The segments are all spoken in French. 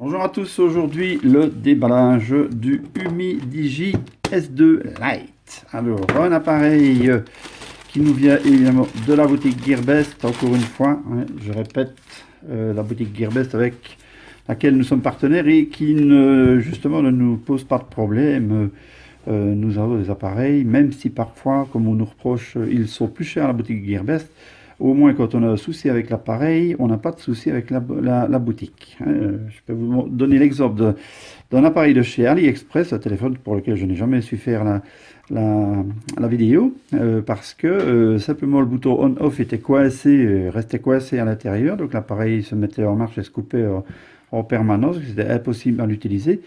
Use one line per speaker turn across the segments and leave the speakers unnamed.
Bonjour à tous, aujourd'hui le déballage du Humidigi S2 Lite. Alors, un appareil qui nous vient évidemment de la boutique Gearbest, encore une fois, hein, je répète, la boutique Gearbest avec laquelle nous sommes partenaires et qui justement ne nous pose pas de problème. Nous avons des appareils, même si parfois, comme on nous reproche, ils sont plus chers à la boutique Gearbest. Au moins, quand on a un souci avec l'appareil, on n'a pas de souci avec la boutique. Je peux vous donner l'exemple d'un appareil de chez AliExpress, un téléphone pour lequel je n'ai jamais su faire la vidéo, parce que simplement le bouton on-off était coincé, restait coincé à l'intérieur, donc l'appareil se mettait en marche et se coupait en permanence, c'était impossible à l'utiliser.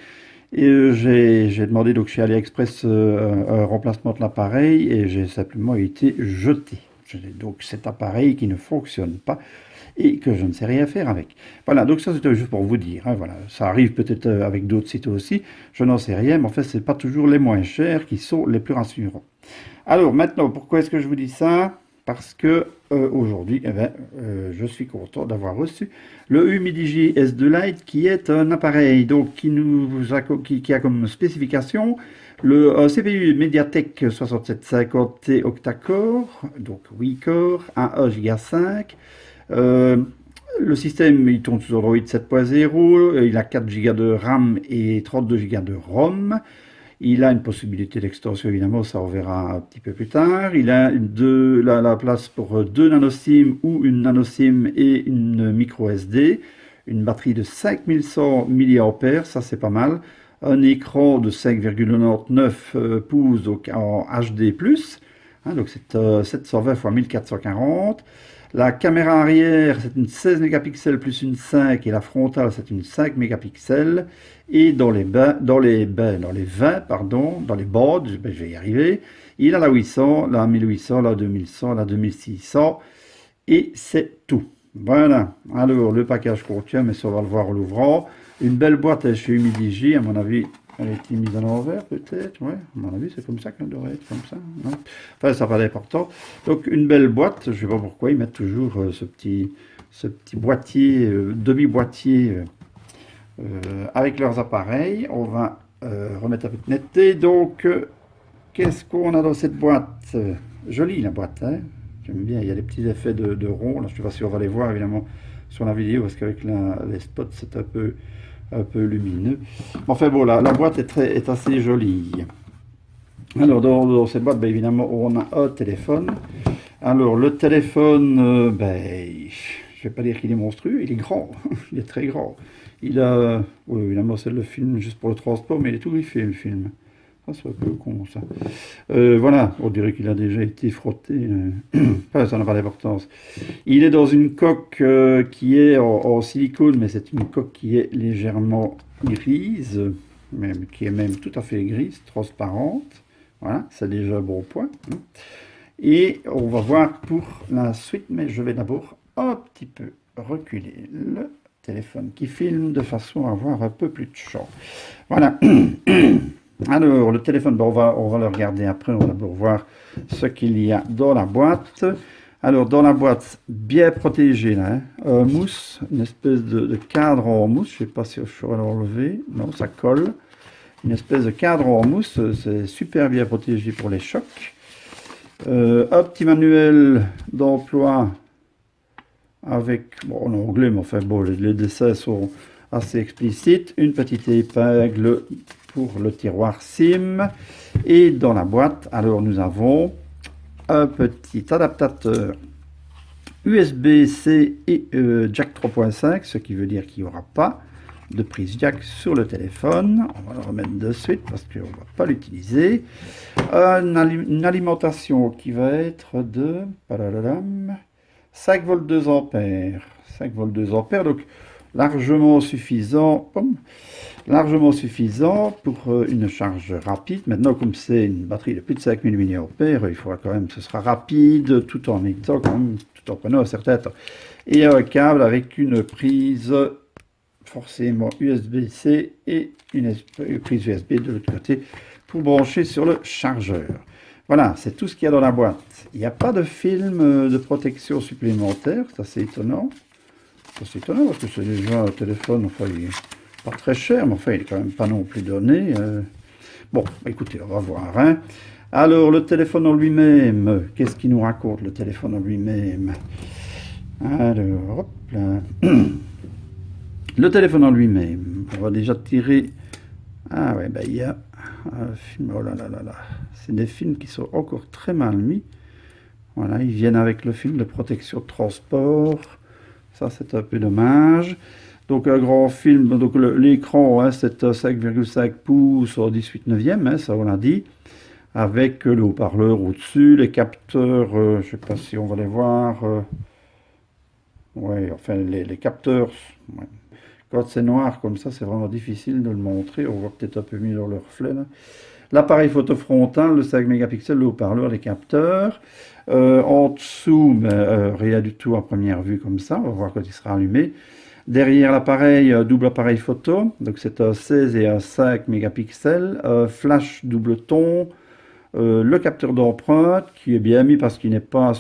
Et j'ai demandé donc chez AliExpress un remplacement de l'appareil et j'ai simplement été jeté. J'ai donc cet appareil qui ne fonctionne pas et que je ne sais rien faire avec. Voilà, donc ça c'était juste pour vous dire. Hein, voilà. Ça arrive peut-être avec d'autres sites aussi, je n'en sais rien, mais en fait ce n'est pas toujours les moins chers qui sont les plus rassurants. Alors maintenant, pourquoi est-ce que je vous dis ça? Parce que aujourd'hui, je suis content d'avoir reçu le Humidigi S2 Lite, qui est un appareil donc, qui a comme spécification un CPU Mediatek 6750T octa-core, donc 8 cores, un 1 Go 5. Le système, il tourne sur Android 7.0, il a 4 Go de RAM et 32 Go de ROM. Il a une possibilité d'extension, évidemment, ça on verra un petit peu plus tard. Il a la place pour 2 nanoSIM ou une nanoSIM et une micro SD. Une batterie de 5100 mAh, ça c'est pas mal. Un écran de 5,99 pouces donc en HD+, hein, donc c'est 720 x 1440. La caméra arrière, c'est une 16 mégapixels plus une 5 et la frontale, c'est une 5 mégapixels. Et dans les 20, pardon, dans les bords, je vais y arriver, il a la 800, la 1800, la 2100, la 2600 et c'est tout. Voilà, alors le package contient, mais ça on va le voir en l'ouvrant. Une belle boîte chez Humidigi, à mon avis, elle a été mise à l'envers peut-être, ouais, à mon avis c'est comme ça qu'elle devrait être, comme ça. Non, enfin, ça n'a pas d'importance. Donc une belle boîte, je ne sais pas pourquoi ils mettent toujours ce petit boîtier, demi-boîtier avec leurs appareils. On va remettre un peu de netteté. Donc, qu'est-ce qu'on a dans cette boîte? Jolie la boîte, hein, j'aime bien, il y a des petits effets de rond, là je ne sais pas si on va les voir évidemment sur la vidéo, parce qu'avec les spots c'est un peu lumineux. Enfin bon, la boîte est assez jolie. Alors dans cette boîte, ben, évidemment, on a un téléphone. Alors le téléphone, ben, je ne vais pas dire qu'il est monstrueux, il est grand, il est très grand. Il a, oui évidemment c'est le film juste pour le transport, mais il est tout griffé le film. Ça c'est un peu con ça. Voilà, on dirait qu'il a déjà été frotté. Enfin, ça n'a pas d'importance. Il est dans une coque qui est en silicone, mais c'est une coque qui est légèrement grise, même, qui est même tout à fait grise, transparente. Voilà, c'est déjà un bon point. Et on va voir pour la suite, mais je vais d'abord un petit peu reculer le téléphone qui filme de façon à avoir un peu plus de champ. Voilà. Alors, le téléphone, ben, on va le regarder après, on va d'abord voir ce qu'il y a dans la boîte. Alors, dans la boîte, bien protégée, là, hein, un mousse, une espèce de cadre en mousse, je ne sais pas si je saurais l'enlever, non, ça colle. Une espèce de cadre en mousse, c'est super bien protégé pour les chocs. Un petit manuel d'emploi avec, bon, en anglais, mais enfin bon, les dessins sont assez explicites. Une petite épingle pour le tiroir SIM. Et dans la boîte, alors nous avons un petit adaptateur USB-C et jack 3.5, ce qui veut dire qu'il n'y aura pas de prise jack sur le téléphone. On va le remettre de suite parce qu'on ne va pas l'utiliser. Une alimentation qui va être de 5 volts 2 ampères. 5 volts 2 ampères, donc largement suffisant pour une charge rapide. Maintenant, comme c'est une batterie de plus de 5000 mAh, il faudra quand même que ce sera rapide tout en étant quand même, tout en prenant un certain temps. Et un câble avec une prise forcément USB-C et une prise USB de l'autre côté pour brancher sur le chargeur. Voilà, c'est tout ce qu'il y a dans la boîte. Il n'y a pas de film de protection supplémentaire, c'est assez étonnant. C'est étonnant parce que c'est déjà un téléphone, enfin pas très cher, mais enfin, il est quand même pas non plus donné. Bon, écoutez, on va voir. Hein. Alors, le téléphone en lui-même, qu'est-ce qu'il nous raconte, le téléphone en lui-même? Alors, hop là. Le téléphone en lui-même, on va déjà tirer... Ah ouais, ben il y a un film, oh là là là là. C'est des films qui sont encore très mal mis. Voilà, ils viennent avec le film de protection de transport. Ça, c'est un peu dommage. Donc, un grand film, donc l'écran, hein, c'est 5,5 pouces en 18 neuvième, hein, ça on l'a dit. Avec le haut-parleur au-dessus, les capteurs, je ne sais pas si on va les voir. Ouais, enfin, les capteurs, ouais. Quand c'est noir comme ça, c'est vraiment difficile de le montrer. On voit peut-être un peu mieux dans le reflet. L'appareil photo frontal, le 5 mégapixels, le haut-parleur, les capteurs. En dessous, ben, rien du tout à première vue comme ça. On va voir quand il sera allumé. Derrière l'appareil, double appareil photo. Donc c'est un 16 et un 5 mégapixels. Flash double ton. Le capteur d'empreinte qui est bien mis parce qu'il n'est pas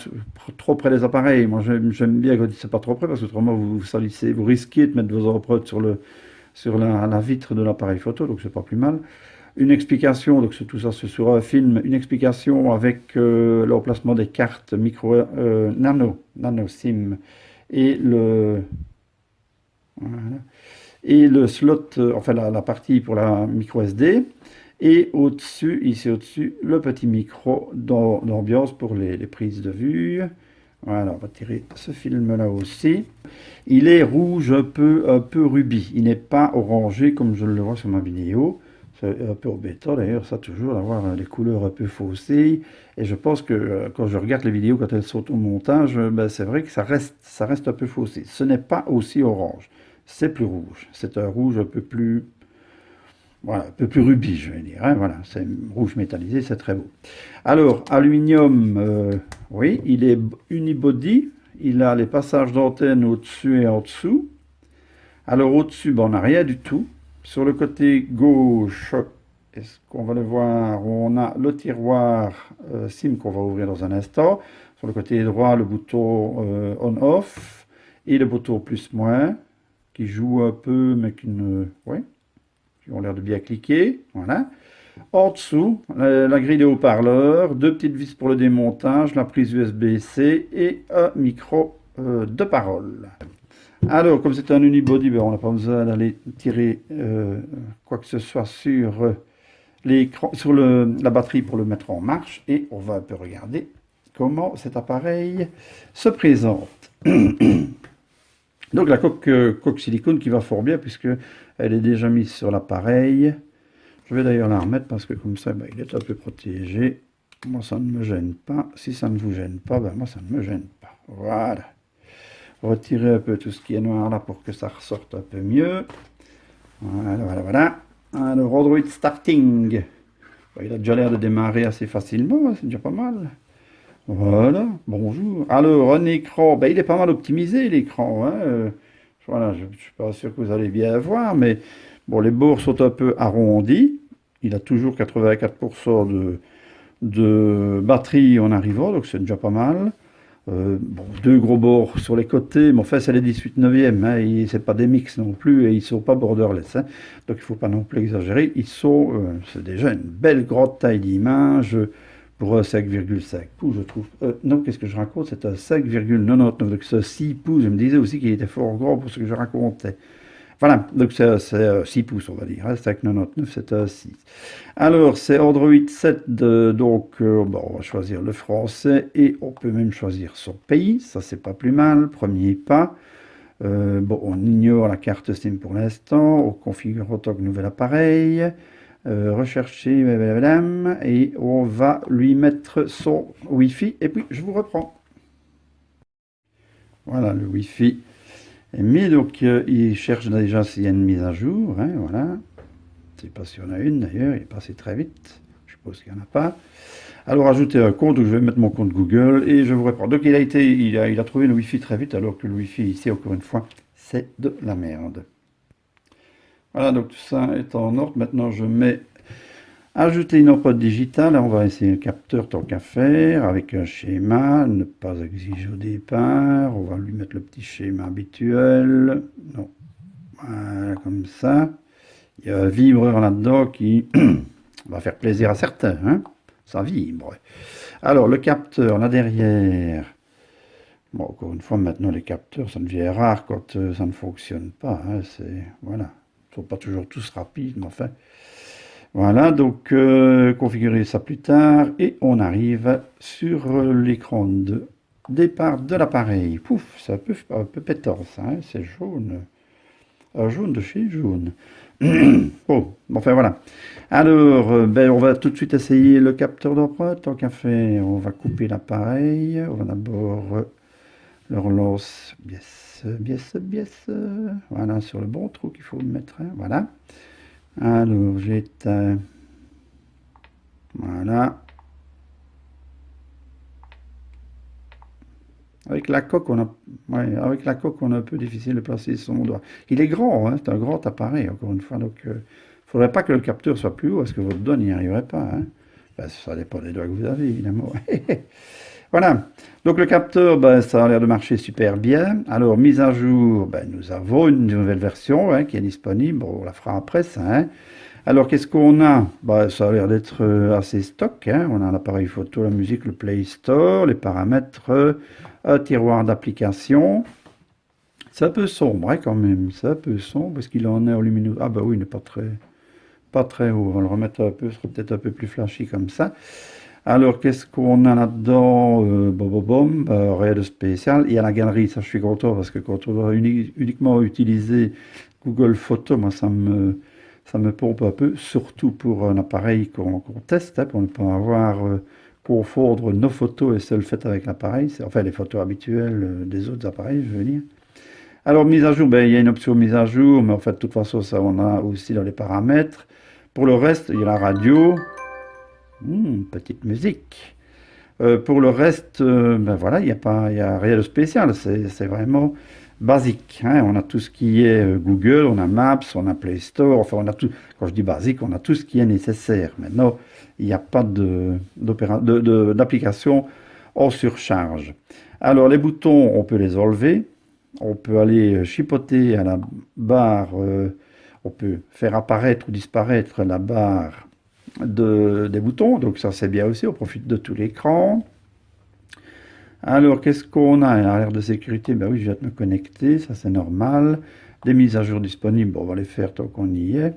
trop près des appareils. Moi j'aime bien quand c'est pas trop près parce que autrement vous salissez, vous risquez de mettre vos empreintes sur la vitre de l'appareil photo, donc c'est pas plus mal. Une explication, donc tout ça c'est sur un film, une explication avec l'emplacement des cartes micro nano SIM et voilà, et le slot, enfin la partie pour la micro SD. Et au-dessus, ici au-dessus, le petit micro d'ambiance pour les prises de vue. Voilà, on va tirer ce film-là aussi. Il est rouge un peu rubis. Il n'est pas orangé comme je le vois sur ma vidéo. C'est un peu embêtant d'ailleurs, ça toujours, d'avoir les couleurs un peu faussées. Et je pense que quand je regarde les vidéos, quand elles sont au montage, ben, c'est vrai que ça reste un peu faussé. Ce n'est pas aussi orange. C'est plus rouge. C'est un rouge un peu plus... Voilà, un peu plus rubis, je vais dire. Hein, voilà, c'est rouge métallisé, c'est très beau. Alors, aluminium, oui, il est unibody. Il a les passages d'antenne au-dessus et en dessous. Alors, au-dessus, ben, on n'a rien du tout. Sur le côté gauche, est-ce qu'on va le voir? On a le tiroir SIM qu'on va ouvrir dans un instant. Sur le côté droit, le bouton on-off et le bouton plus-moins qui joue un peu, mais qui ne... Ouais, qui ont l'air de bien cliquer, voilà. En dessous, la grille de haut-parleurs, deux petites vis pour le démontage, la prise USB-C et un micro de parole. Alors, comme c'est un unibody, ben, on n'a pas besoin d'aller tirer quoi que ce soit sur l'écran, sur la batterie pour le mettre en marche, et on va un peu regarder comment cet appareil se présente. Donc la coque silicone qui va fort bien puisque elle est déjà mise sur l'appareil. Je vais d'ailleurs la remettre parce que comme ça, ben, il est un peu protégé. Moi, ça ne me gêne pas. Si ça ne vous gêne pas, ben, moi, ça ne me gêne pas. Voilà. Retirer un peu tout ce qui est noir là pour que ça ressorte un peu mieux. Voilà, voilà, voilà. Alors, Android Starting. Ben, il a déjà l'air de démarrer assez facilement, c'est déjà pas mal. Voilà, bonjour. Alors, un écran, ben, il est pas mal optimisé l'écran. Hein. Voilà, je ne suis pas sûr que vous allez bien voir, mais bon, les bords sont un peu arrondis. Il a toujours 84% de batterie en arrivant, donc c'est déjà pas mal. Bon, deux gros bords sur les côtés, mais enfin c'est les 18 neuvième, hein, c'est pas des mix non plus, et ils sont pas borderless. Hein, donc il ne faut pas non plus exagérer. Ils sont, c'est déjà une belle grande taille d'image. Pour un 5,5 pouces, je trouve. Non, qu'est-ce que je raconte? C'est un 5,99, donc c'est 6 pouces. Je me disais aussi qu'il était fort grand pour ce que je racontais. Voilà, donc c'est 6 pouces, on va dire. Hein, 5,99, c'est un 6. Alors, c'est Android 7, donc bon, on va choisir le français et on peut même choisir son pays. Ça, c'est pas plus mal. Premier pas. Bon, on ignore la carte SIM pour l'instant. On configure autant que nouvel appareil. Rechercher, et on va lui mettre son Wi-Fi et puis je vous reprends. Voilà, le Wi-Fi est mis, donc il cherche déjà s'il y a une mise à jour, hein, voilà. Je ne sais pas s'il y en a une d'ailleurs, il est passé très vite, je suppose qu'il n'y en a pas. Alors ajouter un compte, donc je vais mettre mon compte Google et je vous reprends. Donc il a trouvé le Wi-Fi très vite, alors que le Wi-Fi ici, encore une fois, c'est de la merde. Voilà, donc tout ça est en ordre. Maintenant, je mets ajouter une empreinte digitale. On va essayer le capteur tant qu'à faire avec un schéma. Ne pas exiger au départ. On va lui mettre le petit schéma habituel. Non. Voilà, comme ça. Il y a un vibreur là-dedans qui va faire plaisir à certains, hein. Ça vibre. Alors, le capteur, là derrière. Bon, encore une fois, maintenant, les capteurs, ça devient rare quand ça ne fonctionne pas, hein. Voilà. Ils ne sont pas toujours tous rapides, mais enfin. Voilà, donc configurer ça plus tard. Et on arrive sur l'écran de départ de l'appareil. Pouf, c'est un peu pétant, ça, hein. C'est jaune. Un jaune de chez jaune. Bon, enfin voilà. Alors, ben, on va tout de suite essayer le capteur d'empreinte. Tant qu'à faire, on va couper l'appareil. On va d'abord le relance. Bies, bies, bies. Voilà, sur le bon trou qu'il faut mettre, hein. Voilà. Alors, j'éteins. Voilà. Avec la coque, ouais, avec la coque, on a un peu difficile de placer son doigt. Il est grand, hein, c'est un grand appareil, encore une fois. Donc, il ne faudrait pas que le capteur soit plus haut, parce que votre doigt n'y arriverait pas, hein. Ben, ça dépend des doigts que vous avez, évidemment. Voilà. Donc, le capteur, ben, ça a l'air de marcher super bien. Alors, mise à jour, ben, nous avons une nouvelle version, hein, qui est disponible. Bon, on la fera après, ça, hein. Alors, qu'est-ce qu'on a? Bah, ça a l'air d'être assez stock, hein. On a l'appareil photo, la musique, le Play Store, les paramètres, un tiroir d'application. C'est un peu sombre, hein, quand même. C'est un peu sombre parce qu'il en est en lumineux. Ah bah oui, il n'est pas très haut. On va le remettre un peu, ce sera peut-être un peu plus flashy comme ça. Alors, qu'est-ce qu'on a là-dedans? Bah, rien de spécial. Il y a la galerie, ça je suis content parce que quand on doit uniquement utiliser Google Photos, moi ça me pompe un peu, surtout pour un appareil qu'on teste, hein, pour ne pas avoir confondre nos photos et celles faites avec l'appareil, enfin les photos habituelles des autres appareils, je veux dire. Alors, mise à jour, ben, il y a une option mise à jour, mais en fait, de toute façon, ça on a aussi dans les paramètres. Pour le reste, il y a la radio. Petite musique. Pour le reste, ben voilà, il y a rien de spécial. C'est vraiment basique, hein. On a tout ce qui est Google, on a Maps, on a Play Store. Enfin, on a tout. Quand je dis basique, on a tout ce qui est nécessaire. Maintenant, il n'y a pas d'application en surcharge. Alors, les boutons, on peut les enlever. On peut aller chipoter à la barre. On peut faire apparaître ou disparaître la barre des boutons, donc ça c'est bien aussi, on profite de tout l'écran. Alors qu'est-ce qu'on a? À l'arrière de sécurité, ben oui, je viens de me connecter, ça c'est normal. Des mises à jour disponibles, bon, on va les faire tant qu'on y est.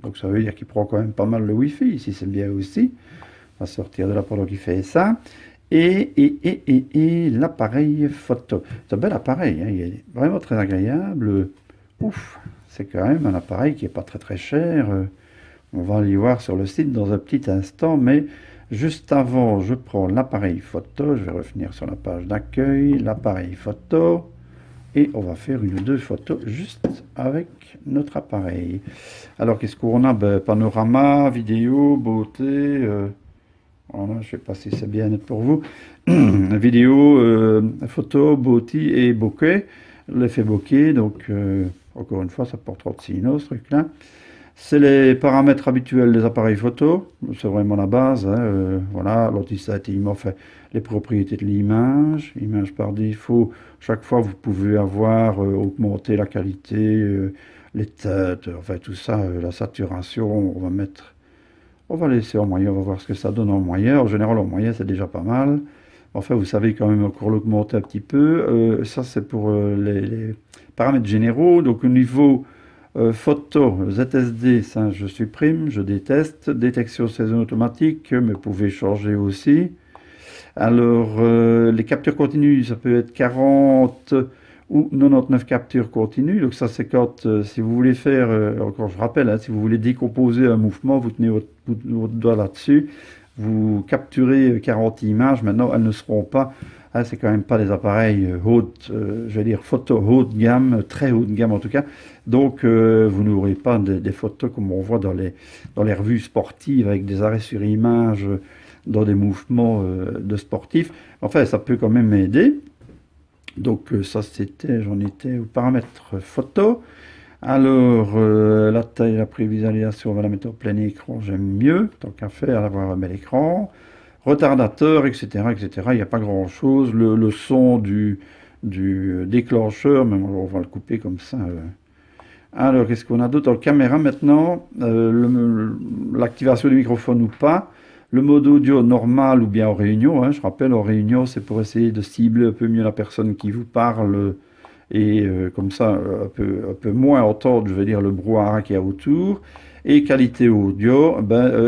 Donc ça veut dire qu'il prend quand même pas mal le Wi-Fi, ici c'est bien aussi. On va sortir de là pendant qu'il fait ça. Et l'appareil photo. C'est un bel appareil, hein, il est vraiment très agréable. Ouf, c'est quand même un appareil qui n'est pas très très cher. On va aller voir sur le site dans un petit instant, mais juste avant, je prends l'appareil photo. Je vais revenir sur la page d'accueil, l'appareil photo, et on va faire une ou deux photos juste avec notre appareil. Alors, qu'est-ce qu'on a? Ben, panorama, vidéo, beauté. Voilà, je ne sais pas si c'est bien net pour vous. Vidéo, photo, beauté et bokeh. L'effet bokeh, donc encore une fois, ça porte 36 ce truc-là. C'est les paramètres habituels des appareils photo, c'est vraiment la base, hein, voilà, l'anti-static, fait les propriétés de l'image, image par défaut, chaque fois vous pouvez avoir augmenté la qualité, les têtes, enfin tout ça, la saturation, on va laisser en moyen, on va voir ce que ça donne en moyen. En général en moyen c'est déjà pas mal, enfin vous savez quand même encore l'augmenter un petit peu. Ça c'est pour les paramètres généraux, donc au niveau photo, ZSD, ça je supprime, je déteste. Détection saison automatique, mais vous pouvez changer aussi. Alors, les captures continues, ça peut être 40 ou 99 captures continues. Donc ça, c'est quand, si vous voulez faire, encore je rappelle, hein, si vous voulez décomposer un mouvement, vous tenez votre doigt là-dessus, vous capturez 40 images. Maintenant, elles ne seront pas... Ah, c'est quand même pas des appareils je vais dire photo haut de gamme, très haut de gamme en tout cas. Donc vous n'aurez pas des photos comme on voit dans les revues sportives avec des arrêts sur image dans des mouvements de sportifs. Enfin, ça peut quand même aider. Donc ça j'en étais aux paramètres photo. Alors la taille, la prévisualisation, on va la mettre au plein écran, j'aime mieux, tant qu'à faire, avoir un bel écran. Retardateur, etc., etc. Il n'y a pas grand-chose. Le son du déclencheur, mais on va le couper comme ça Alors, qu'est-ce qu'on a d'autre en caméra maintenant? L'activation du microphone ou pas. Le mode audio normal ou bien en réunion, hein. Je rappelle, en réunion, c'est pour essayer de cibler un peu mieux la personne qui vous parle et comme ça, un peu moins entendre, je veux dire, le brouhaha qu'il y a autour. Et qualité audio,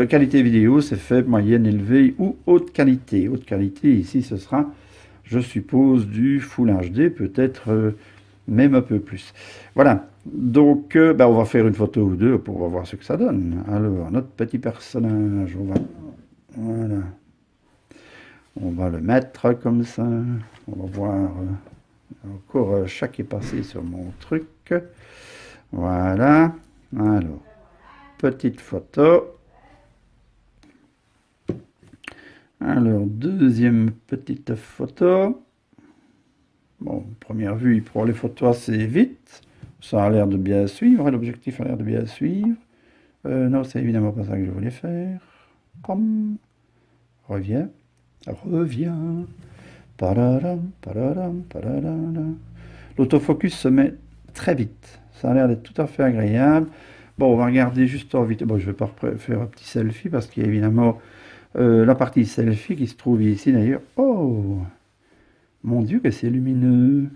qualité vidéo, c'est faible, moyenne, élevée ou haute qualité. Haute qualité, ici, ce sera, je suppose, du Full HD, peut-être même un peu plus. Voilà, donc on va faire une photo ou deux pour voir ce que ça donne. Alors, notre petit personnage, voilà. On va le mettre comme ça. On va voir encore chaque est passé sur mon truc. Voilà. Alors, petite photo. Alors, deuxième petite photo. Bon, première vue, il prend les photos assez vite. Ça a l'air de bien suivre. L'objectif a l'air de bien suivre. Non, c'est évidemment pas ça que je voulais faire. Pam. Reviens. Reviens. Pararam, pararam, pararam. L'autofocus se met très vite. Ça a l'air d'être tout à fait agréable. Bon, on va regarder juste en vite. Bon, je ne vais pas faire un petit selfie parce qu'il y a évidemment la partie selfie qui se trouve ici d'ailleurs. Oh, mon Dieu, que c'est lumineux.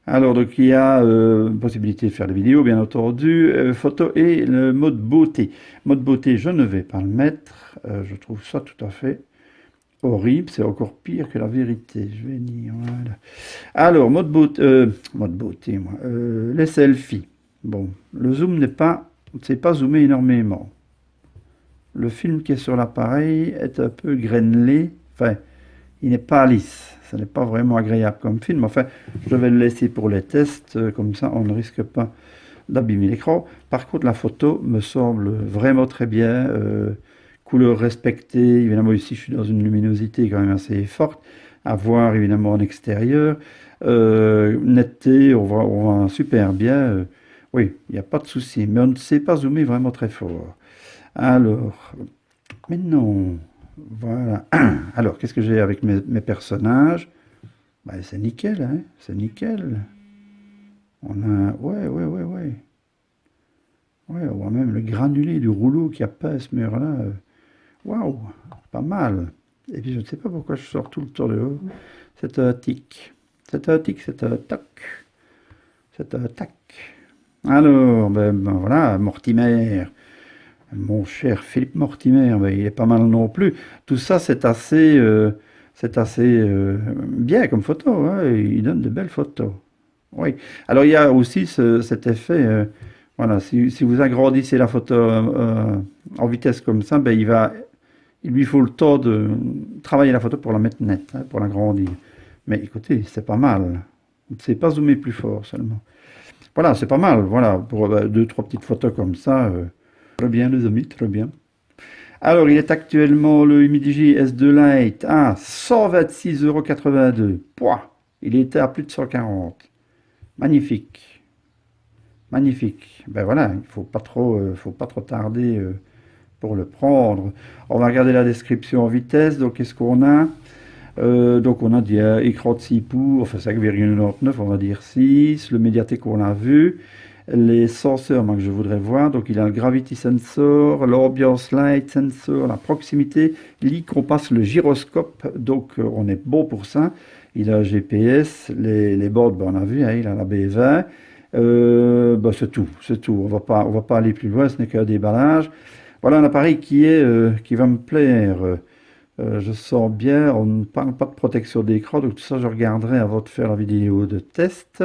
Alors, donc, il y a possibilité de faire des vidéos, bien entendu, photo et le mode beauté. Mode beauté, je ne vais pas le mettre. Je trouve ça tout à fait horrible. C'est encore pire que la vérité, je vais dire. Voilà. Alors, mode beauté, moi. Les selfies. Bon, le zoom n'est pas, c'est pas zoomé énormément. Le film qui est sur l'appareil est un peu grainelé. Enfin, il n'est pas lisse. Ce n'est pas vraiment agréable comme film. Enfin, je vais le laisser pour les tests. Comme ça, on ne risque pas d'abîmer l'écran. Par contre, la photo me semble vraiment très bien. Couleur respectée. Évidemment, ici, je suis dans une luminosité quand même assez forte. À voir, évidemment, en extérieur. Netteté, on voit super bien. Oui, il n'y a pas de souci. Mais on ne sait pas zoomer vraiment très fort. Alors, mais non. Voilà. Alors, qu'est-ce que j'ai avec mes personnages? C'est nickel, hein? C'est nickel. On a... Ouais. Ouais, on voit même le granulé du rouleau qui a pas ce mur-là. Waouh, pas mal. Et puis, je ne sais pas pourquoi je sors tout le temps de haut. C'est un tic. C'est un tic, c'est un toc. C'est un tac. Alors, voilà, Mortimer. Mon cher Philippe Mortimer, il est pas mal non plus. Tout ça, c'est assez bien comme photo. Hein, il donne de belles photos. Oui. Alors, il y a aussi cet effet. Voilà, si vous agrandissez la photo en vitesse comme ça, il lui faut le temps de travailler la photo pour la mettre nette, hein, pour l'agrandir. Mais écoutez, c'est pas mal. C'est pas zoomer plus fort seulement. Voilà, c'est pas mal. Voilà, pour deux, trois petites photos comme ça. Très bien, les amis, très bien. Alors, il est actuellement le Humidigi S2 Lite à 126,82 €. Pouah, il était à plus de 140. Magnifique. Magnifique. Ben voilà, il faut pas trop tarder pour le prendre. On va regarder la description en vitesse. Donc, qu'est-ce qu'on a? Donc, on a dit écran de 6 pouces, enfin 5,99, on va dire 6. Le médiathèque, on l'a vu. Les senseurs, moi, que je voudrais voir. Donc, il a le Gravity Sensor, l'Ambiance Light Sensor, la proximité, l'e-compass, le gyroscope. Donc, on est bon pour ça. Il a GPS, les bords, on a vu, hein, il a la B20. C'est tout, c'est tout. On va pas aller plus loin, ce n'est qu'un déballage. Voilà un appareil qui va me plaire. Je sens bien, on ne parle pas de protection d'écran, donc tout ça je regarderai avant de faire la vidéo de test.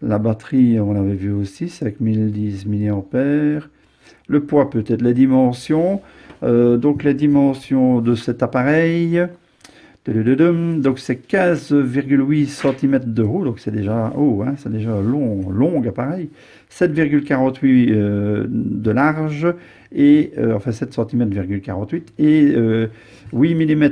La batterie, on l'avait vu aussi, 5010 mAh. Le poids peut-être, les dimensions. Donc les dimensions de cet appareil. Donc c'est 15,8 cm de haut, donc c'est déjà haut, hein, c'est déjà un long appareil. 7,48 de large, et enfin 7 cm,48 et 8 mm,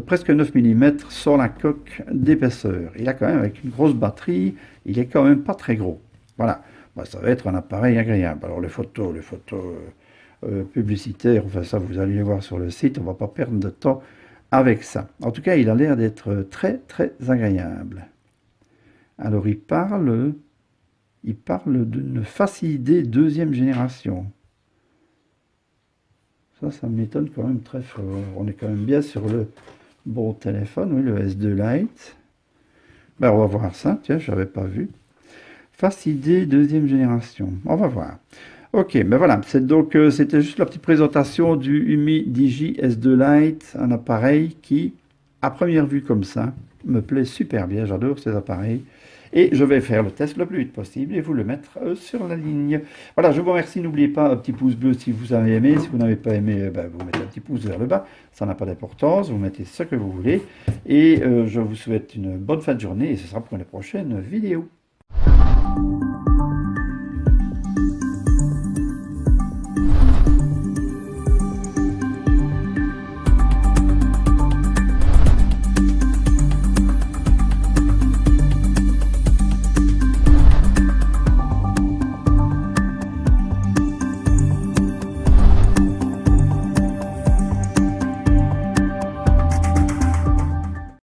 presque 9 mm sur la coque d'épaisseur. Il a quand même, avec une grosse batterie, il est quand même pas très gros. Voilà, ça va être un appareil agréable. Alors les photos publicitaires, enfin ça vous allez les voir sur le site, on va pas perdre de temps avec ça. En tout cas, il a l'air d'être très très agréable. Alors il parle il parle d'une Facilité deuxième génération. Ça m'étonne quand même très fort. On est quand même bien sur le bon téléphone, oui, le S2 Lite. Ben, on va voir ça, tiens, je n'avais pas vu. Facilité deuxième génération, on va voir. Ok, ben voilà, c'était juste la petite présentation du Umi Digi S2 Lite, un appareil qui, à première vue comme ça, me plaît super bien, j'adore ces appareils. Et je vais faire le test le plus vite possible et vous le mettre sur la ligne. Voilà, je vous remercie, n'oubliez pas un petit pouce bleu si vous avez aimé, si vous n'avez pas aimé, ben, vous mettez un petit pouce vers le bas, ça n'a pas d'importance, vous mettez ce que vous voulez. Et je vous souhaite une bonne fin de journée et ce sera pour une prochaine vidéo.